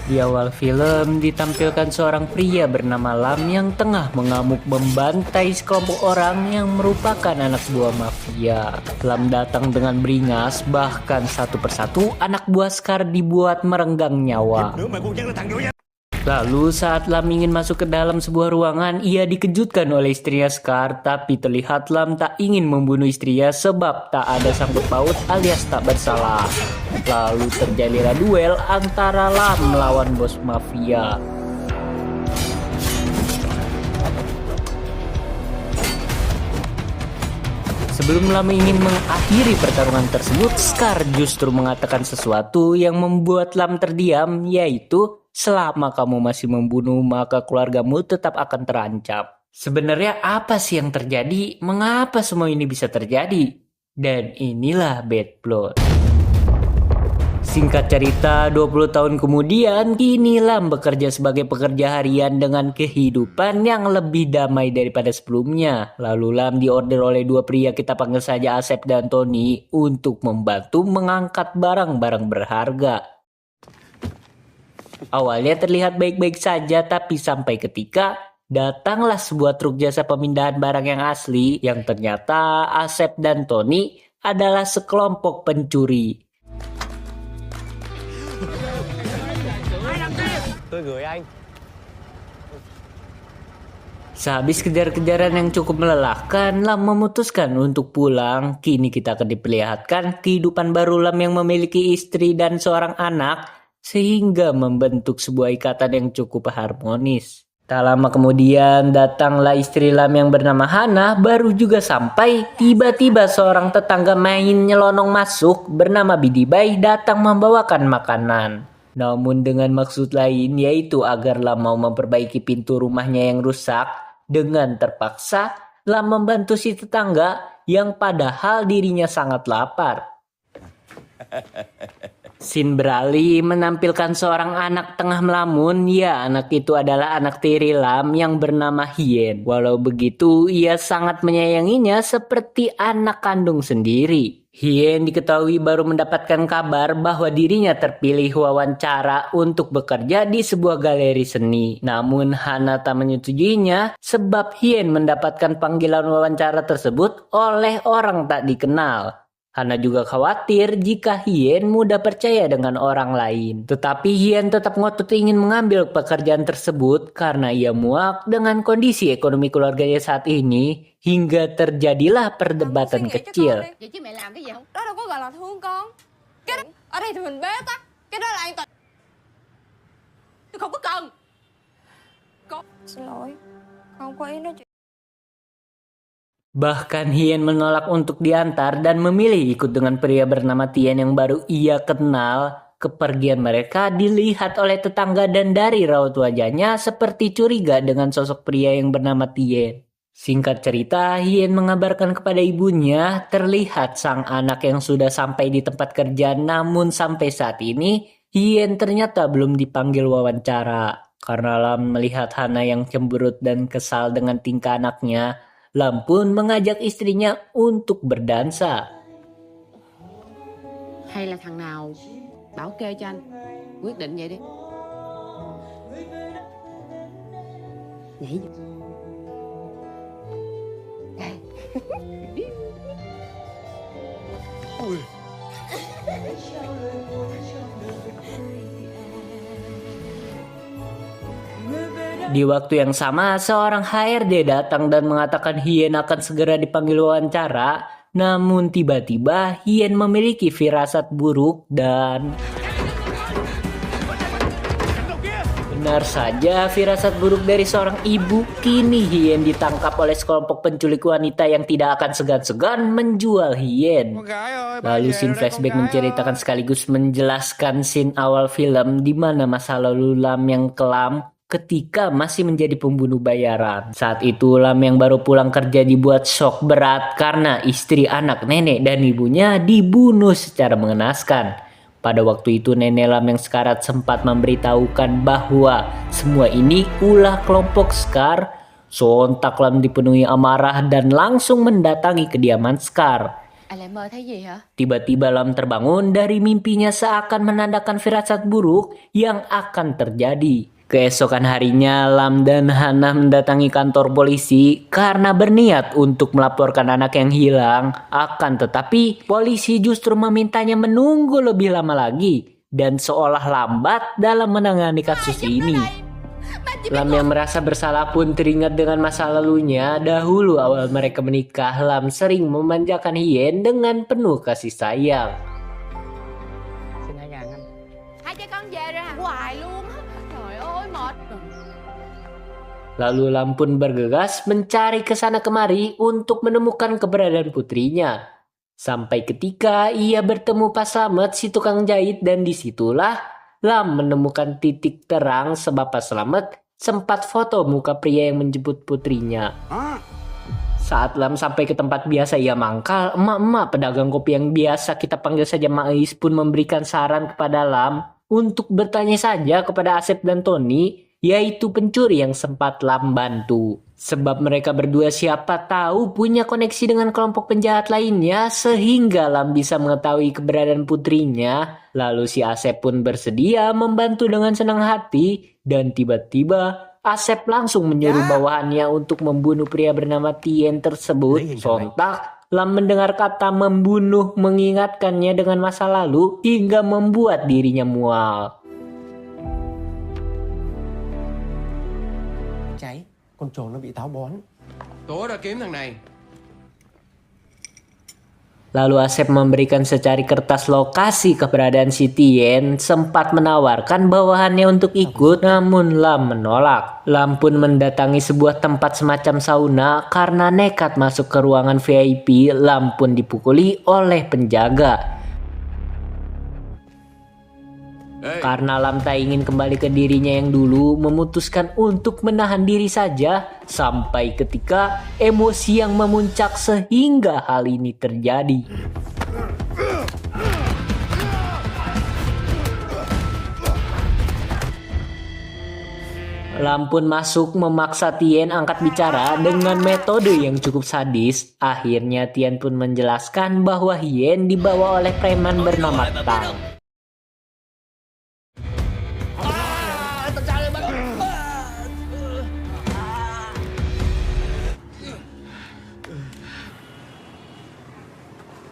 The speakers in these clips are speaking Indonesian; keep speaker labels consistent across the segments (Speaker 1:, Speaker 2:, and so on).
Speaker 1: Di awal film ditampilkan seorang pria bernama Lam yang tengah mengamuk membantai sekelompok orang yang merupakan anak buah mafia. Lam datang dengan beringas, bahkan satu persatu anak buah Scar dibuat merenggang nyawa. Lalu saat Lam ingin masuk ke dalam sebuah ruangan, ia dikejutkan oleh istrinya Scar, tapi terlihat Lam tak ingin membunuh istrinya sebab tak ada sangkut paut alias tak bersalah. Lalu terjadilah duel antara Lam melawan bos mafia. Sebelum Lam ingin mengakhiri pertarungan tersebut, Scar justru mengatakan sesuatu yang membuat Lam terdiam, yaitu selama kamu masih membunuh maka keluargamu tetap akan terancam. Sebenarnya apa sih yang terjadi? Mengapa semua ini bisa terjadi? Dan inilah Bad Blood. Singkat cerita, 20 tahun kemudian, kini Lam bekerja sebagai pekerja harian dengan kehidupan yang lebih damai daripada sebelumnya. Lalu Lam diorder oleh dua pria, kita panggil saja Asep dan Tony, untuk membantu mengangkat barang-barang berharga. Awalnya terlihat baik-baik saja, tapi sampai ketika datanglah sebuah truk jasa pemindahan barang yang asli, yang ternyata Asep dan Tony adalah sekelompok pencuri. Sehabis kejar-kejaran yang cukup melelahkan, Lam memutuskan untuk pulang. Kini kita akan diperlihatkan kehidupan baru Lam yang memiliki istri dan seorang anak, sehingga membentuk sebuah ikatan yang cukup harmonis. Tak lama kemudian datanglah istri Lam yang bernama Hana, baru juga sampai, tiba-tiba seorang tetangga main nyelonong masuk bernama Bidibai datang membawakan makanan. Namun dengan maksud lain, yaitu agar Lam mau memperbaiki pintu rumahnya yang rusak. Dengan terpaksa, Lam membantu si tetangga yang padahal dirinya sangat lapar. Scene beralih menampilkan seorang anak tengah melamun. Ya, anak itu adalah anak tiri Lam yang bernama Hien. Walau begitu, ia sangat menyayanginya seperti anak kandung sendiri. Hien diketahui baru mendapatkan kabar bahwa dirinya terpilih wawancara untuk bekerja di sebuah galeri seni. Namun Hana tak menyetujuinya sebab Hien mendapatkan panggilan wawancara tersebut oleh orang tak dikenal. Hana juga khawatir jika Hien mudah percaya dengan orang lain. Tetapi Hien tetap ngotot ingin mengambil pekerjaan tersebut karena ia muak dengan kondisi ekonomi keluarganya saat ini, hingga terjadilah perdebatan kecil. Bahkan Hien menolak untuk diantar dan memilih ikut dengan pria bernama Tien yang baru ia kenal. Kepergian mereka dilihat oleh tetangga dan dari raut wajahnya seperti curiga dengan sosok pria yang bernama Tien. Singkat cerita, Hien mengabarkan kepada ibunya terlihat sang anak yang sudah sampai di tempat kerja, namun sampai saat ini Hien ternyata belum dipanggil wawancara. Karena Lam melihat Hana yang cemberut dan kesal dengan tingkah anaknya, Lam pun mengajak istrinya untuk berdansa.
Speaker 2: Hay là thằng nào bảo kê cho anh, quyết định vậy đi. Nhảy vô.
Speaker 1: Di waktu yang sama, seorang HRD datang dan mengatakan Hien akan segera dipanggil wawancara. Namun tiba-tiba Hien memiliki firasat buruk dan... Benar saja, firasat buruk dari seorang ibu. Kini Hien ditangkap oleh sekelompok penculik wanita yang tidak akan segan-segan menjual Hien. Lalu scene flashback menceritakan sekaligus menjelaskan scene awal film di mana masa lalu Lam yang kelam ketika masih menjadi pembunuh bayaran. Saat itu Lam yang baru pulang kerja dibuat shock berat karena istri, anak, nenek, dan ibunya dibunuh secara mengenaskan. Pada waktu itu nenek Lam yang sekarat sempat memberitahukan bahwa semua ini ulah kelompok Scar. Sontak Lam dipenuhi amarah dan langsung mendatangi kediaman Scar.
Speaker 2: Anh lại mơ thấy gì hả?
Speaker 1: Tiba-tiba Lam terbangun dari mimpinya seakan menandakan firasat buruk yang akan terjadi. Keesokan harinya, Lam dan Hana mendatangi kantor polisi karena berniat untuk melaporkan anak yang hilang. Akan tetapi, polisi justru memintanya menunggu lebih lama lagi dan seolah lambat dalam menangani kasus ini. Lam yang merasa bersalah pun teringat dengan masa lalunya. Dahulu awal mereka menikah, Lam sering memanjakan Hien dengan penuh kasih sayang.
Speaker 3: Xin 2.000 anh.
Speaker 2: Hai cha con về rồi hả? Hoài luôn á. Trời ơi mệt.
Speaker 1: Lalu Lam pun bergegas mencari ke sana kemari untuk menemukan keberadaan putrinya. Sampai ketika ia bertemu Pak Slamet si tukang jahit dan disitulah Lam menemukan titik terang sebab Pak Slamet sempat foto muka pria yang menjemput putrinya. Saat Lam sampai ke tempat biasa ia mangkal, emak-emak pedagang kopi yang biasa kita panggil saja Ma'is pun memberikan saran kepada Lam untuk bertanya saja kepada Asep dan Tony, yaitu pencuri yang sempat Lam bantu. Sebab mereka berdua siapa tahu punya koneksi dengan kelompok penjahat lainnya sehingga Lam bisa mengetahui keberadaan putrinya. Lalu si Asep pun bersedia membantu dengan senang hati dan tiba-tiba Asep langsung menyuruh bawahannya untuk membunuh pria bernama Tien tersebut. Sontak Lam mendengar kata membunuh mengingatkannya dengan masa lalu hingga membuat dirinya mual.
Speaker 3: Cháy, con trồn nó bị táo bón.
Speaker 4: Tổ ra kiếm thằng này.
Speaker 1: Lalu Asep memberikan secari kertas lokasi keberadaan si Tien, sempat menawarkan bawahannya untuk ikut, namun Lam menolak. Lam pun mendatangi sebuah tempat semacam sauna karena nekat masuk ke ruangan VIP. Lam pun dipukuli oleh penjaga. Karena Lam tak ingin kembali ke dirinya yang dulu, memutuskan untuk menahan diri saja sampai ketika emosi yang memuncak sehingga hal ini terjadi. Lam pun masuk memaksa Tien angkat bicara dengan metode yang cukup sadis. Akhirnya Tien pun menjelaskan bahwa Hien dibawa oleh preman bernama Tang.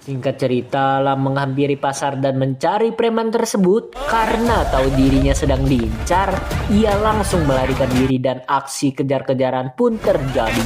Speaker 1: Singkat cerita, Lam menghampiri pasar dan mencari preman tersebut. Karena tahu dirinya sedang diincar, ia langsung melarikan diri dan aksi kejar-kejaran pun terjadi.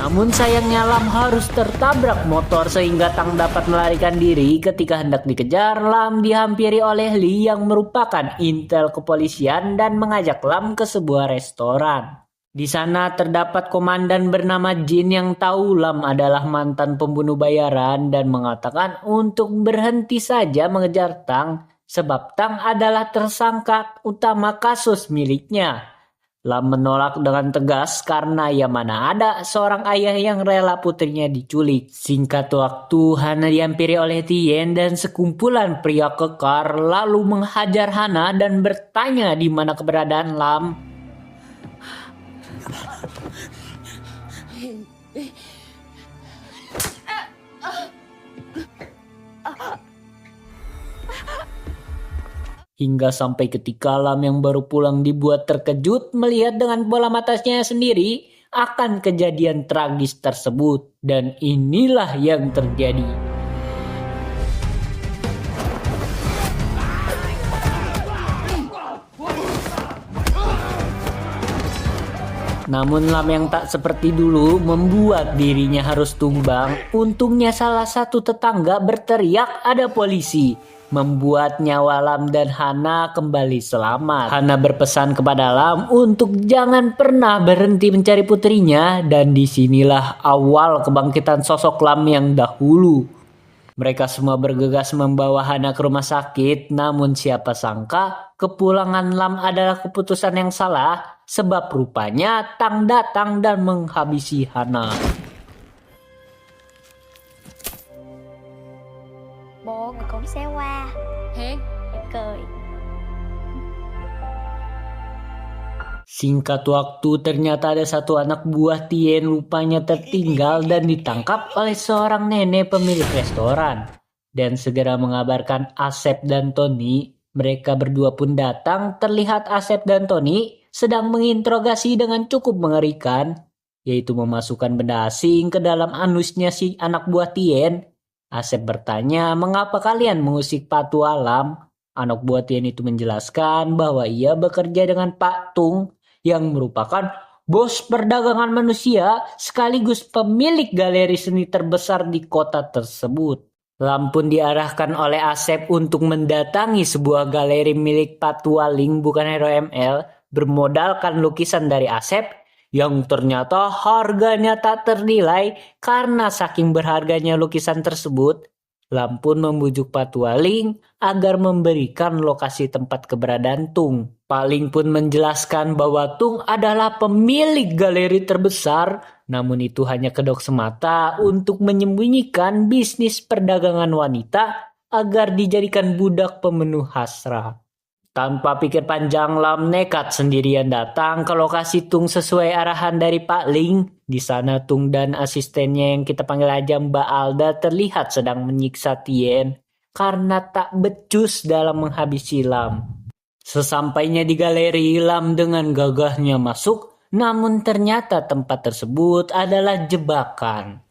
Speaker 1: Namun sayangnya Lam harus tertabrak motor sehingga Tang dapat melarikan diri. Ketika hendak dikejar, Lam dihampiri oleh Lee yang merupakan intel kepolisian dan mengajak Lam ke sebuah restoran. Di sana terdapat komandan bernama Jin yang tahu Lam adalah mantan pembunuh bayaran dan mengatakan untuk berhenti saja mengejar Tang sebab Tang adalah tersangka utama kasus miliknya. Lam menolak dengan tegas karena ya mana ada seorang ayah yang rela putrinya diculik. Singkat waktu, Hana dihampiri oleh Tien dan sekumpulan pria kekar lalu menghajar Hana dan bertanya di mana keberadaan Lam. Hingga sampai ketika Lam yang baru pulang dibuat terkejut melihat dengan bola matanya sendiri akan kejadian tragis tersebut. Dan inilah yang terjadi. Namun Lam yang tak seperti dulu membuat dirinya harus tumbang. Untungnya salah satu tetangga berteriak ada polisi, membuat nyawa Lam dan Hana kembali selamat. Hana berpesan kepada Lam untuk jangan pernah berhenti mencari putrinya dan disinilah awal kebangkitan sosok Lam yang dahulu. Mereka semua bergegas membawa Hana ke rumah sakit, namun siapa sangka kepulangan Lam adalah keputusan yang salah sebab rupanya Tang datang dan menghabisi Hana.
Speaker 5: Bố người cũng sẽ qua.
Speaker 2: Hiền.
Speaker 5: Em cười.
Speaker 1: Singkat waktu, ternyata ada satu anak buah Tien rupanya tertinggal dan ditangkap oleh seorang nenek pemilik restoran. Dan segera mengabarkan Asep dan Tony. Mereka berdua pun datang. Terlihat Asep dan Tony sedang menginterogasi dengan cukup mengerikan, yaitu memasukkan benda asing ke dalam anusnya si anak buah Tien. Asep bertanya, "Mengapa kalian mengusik Patu Alam?" Anak buah Tien itu menjelaskan bahwa ia bekerja dengan Pak Tung, yang merupakan bos perdagangan manusia sekaligus pemilik galeri seni terbesar di kota tersebut. Lam pun diarahkan oleh Asep untuk mendatangi sebuah galeri milik Patualing bukan Hero ML bermodalkan lukisan dari Asep yang ternyata harganya tak ternilai. Karena saking berharganya lukisan tersebut, Lam pun membujuk Patualing agar memberikan lokasi tempat keberadaan Tung. Paling pun menjelaskan bahwa Tung adalah pemilik galeri terbesar, namun itu hanya kedok semata untuk menyembunyikan bisnis perdagangan wanita agar dijadikan budak pemenuh hasrat. Tanpa pikir panjang, Lam nekat sendirian datang ke lokasi Tung sesuai arahan dari Pak Ling. Di sana Tung dan asistennya yang kita panggil aja Mbak Alda terlihat sedang menyiksa Tien karena tak becus dalam menghabisi Lam. Sesampainya di galeri, Lam dengan gagahnya masuk, namun ternyata tempat tersebut adalah jebakan.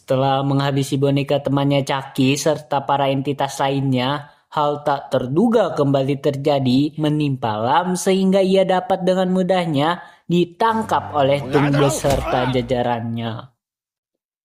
Speaker 1: Setelah menghabisi boneka temannya Caki serta para entitas lainnya, hal tak terduga kembali terjadi menimpa Lam sehingga ia dapat dengan mudahnya ditangkap oleh Tung beserta jajarannya.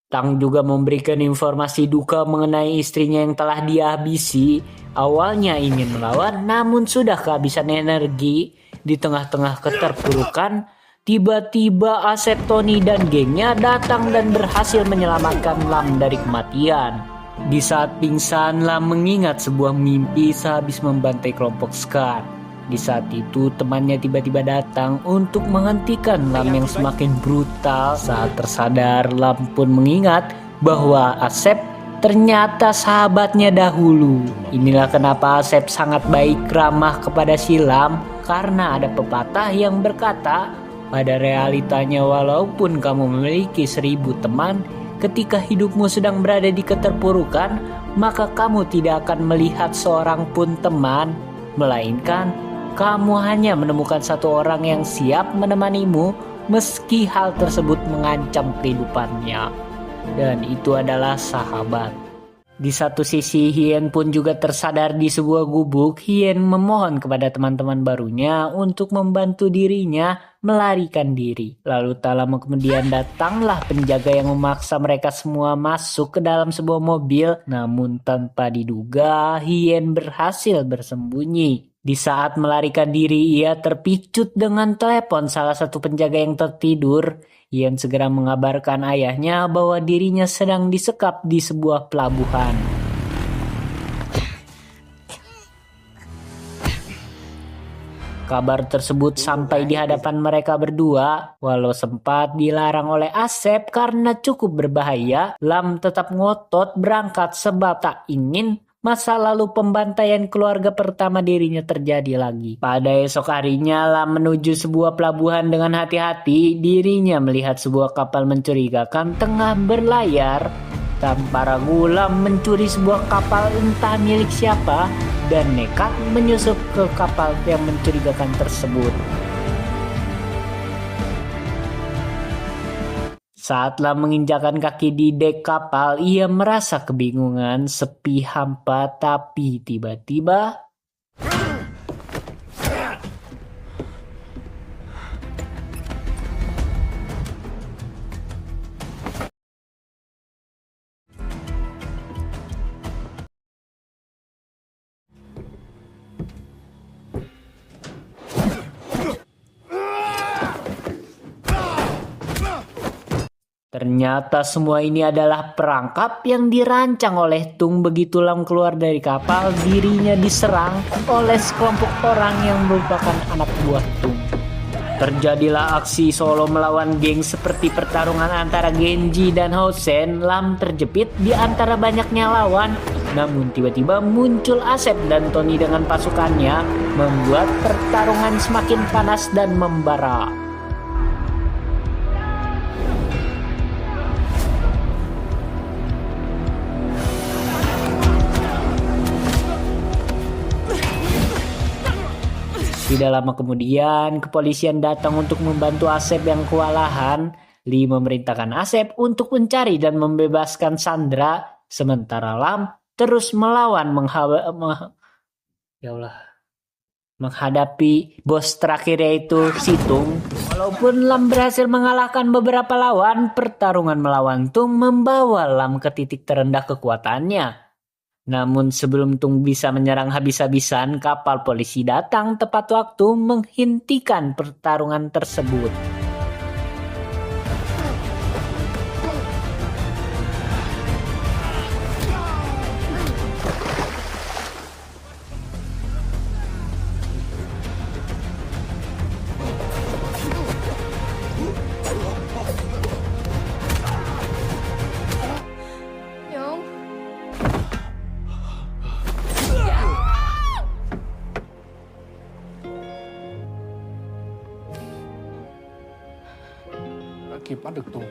Speaker 1: Tang juga memberikan informasi duka mengenai istrinya yang telah dia habisi. Awalnya ingin melawan namun sudah kehabisan energi. Di tengah-tengah keterpurukan, tiba-tiba Asep, Tony, dan gengnya datang dan berhasil menyelamatkan Lam dari kematian. Di saat pingsan, Lam mengingat sebuah mimpi sehabis membantai kelompok Scar. Di saat itu, temannya tiba-tiba datang untuk menghentikan Lam yang semakin brutal. Saat tersadar, Lam pun mengingat bahwa Asep ternyata sahabatnya dahulu. Inilah kenapa Asep sangat baik ramah kepada si Lam, karena ada pepatah yang berkata, pada realitanya walaupun kamu memiliki 1000 teman, ketika hidupmu sedang berada di keterpurukan, maka kamu tidak akan melihat seorang pun teman, melainkan kamu hanya menemukan satu orang yang siap menemanimu meski hal tersebut mengancam kehidupannya. Dan itu adalah sahabat. Di satu sisi, Hien pun juga tersadar di sebuah gubuk. Hien memohon kepada teman-teman barunya untuk membantu dirinya melarikan diri. Lalu tak lama kemudian datanglah penjaga yang memaksa mereka semua masuk ke dalam sebuah mobil. Namun tanpa diduga, Hien berhasil bersembunyi. Di saat melarikan diri, ia terpicut dengan telepon salah satu penjaga yang tertidur. Hien segera mengabarkan ayahnya bahwa dirinya sedang disekap di sebuah pelabuhan. Kabar tersebut sampai di hadapan mereka berdua. Walau sempat dilarang oleh Asep karena cukup berbahaya, Lam tetap ngotot berangkat sebab tak ingin masa lalu pembantaian keluarga pertama dirinya terjadi lagi. Pada esok harinya, Lam menuju sebuah pelabuhan dengan hati-hati. Dirinya melihat sebuah kapal mencurigakan tengah berlayar. Tanpa ragu, Lam mencuri sebuah kapal entah milik siapa dan nekat menyusup ke kapal yang mencurigakan tersebut. Saat Lam menginjakan kaki di dek kapal, ia merasa kebingungan, sepi, hampa, tapi tiba-tiba ternyata semua ini adalah perangkap yang dirancang oleh Tung. Begitu Lam keluar dari kapal, dirinya diserang oleh sekelompok orang yang merupakan anak buah Tung. Terjadilah aksi solo melawan geng seperti pertarungan antara Genji dan Hossein. Lam terjepit di antara banyaknya lawan. Namun tiba-tiba muncul Asep dan Tony dengan pasukannya, membuat pertarungan semakin panas dan membara. Tidak lama kemudian, kepolisian datang untuk membantu Asep yang kewalahan. Lee memerintahkan Asep untuk mencari dan membebaskan Sandra, sementara Lam terus melawan menghadapi bos terakhir yaitu si Tung. Walaupun Lam berhasil mengalahkan beberapa lawan, pertarungan melawan Tung membawa Lam ke titik terendah kekuatannya. Namun sebelum Tung bisa menyerang habis-habisan, kapal polisi datang tepat waktu menghentikan pertarungan tersebut.
Speaker 5: Nhung.
Speaker 3: Đã kịp bắt được Tùng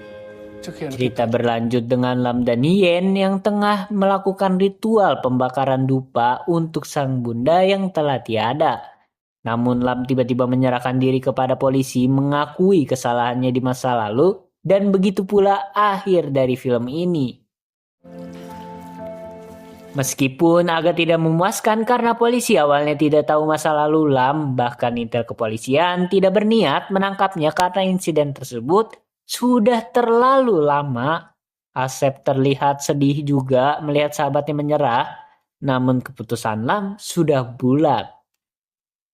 Speaker 3: trước khi nó kịp.
Speaker 1: Cerita berlanjut dengan Lam dan Hien yang tengah melakukan ritual pembakaran dupa untuk sang bunda yang telah tiada. Namun Lam tiba-tiba menyerahkan diri kepada polisi, mengakui kesalahannya di masa lalu, dan begitu pula akhir dari film ini. Meskipun agak tidak memuaskan karena polisi awalnya tidak tahu masa lalu Lam, bahkan intel kepolisian tidak berniat menangkapnya karena insiden tersebut sudah terlalu lama. Asep terlihat sedih juga melihat sahabatnya menyerah, namun keputusan Lam sudah bulat.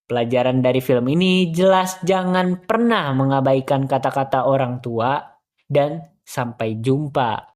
Speaker 1: Pelajaran dari film ini jelas jangan pernah mengabaikan kata-kata orang tua, dan sampai jumpa.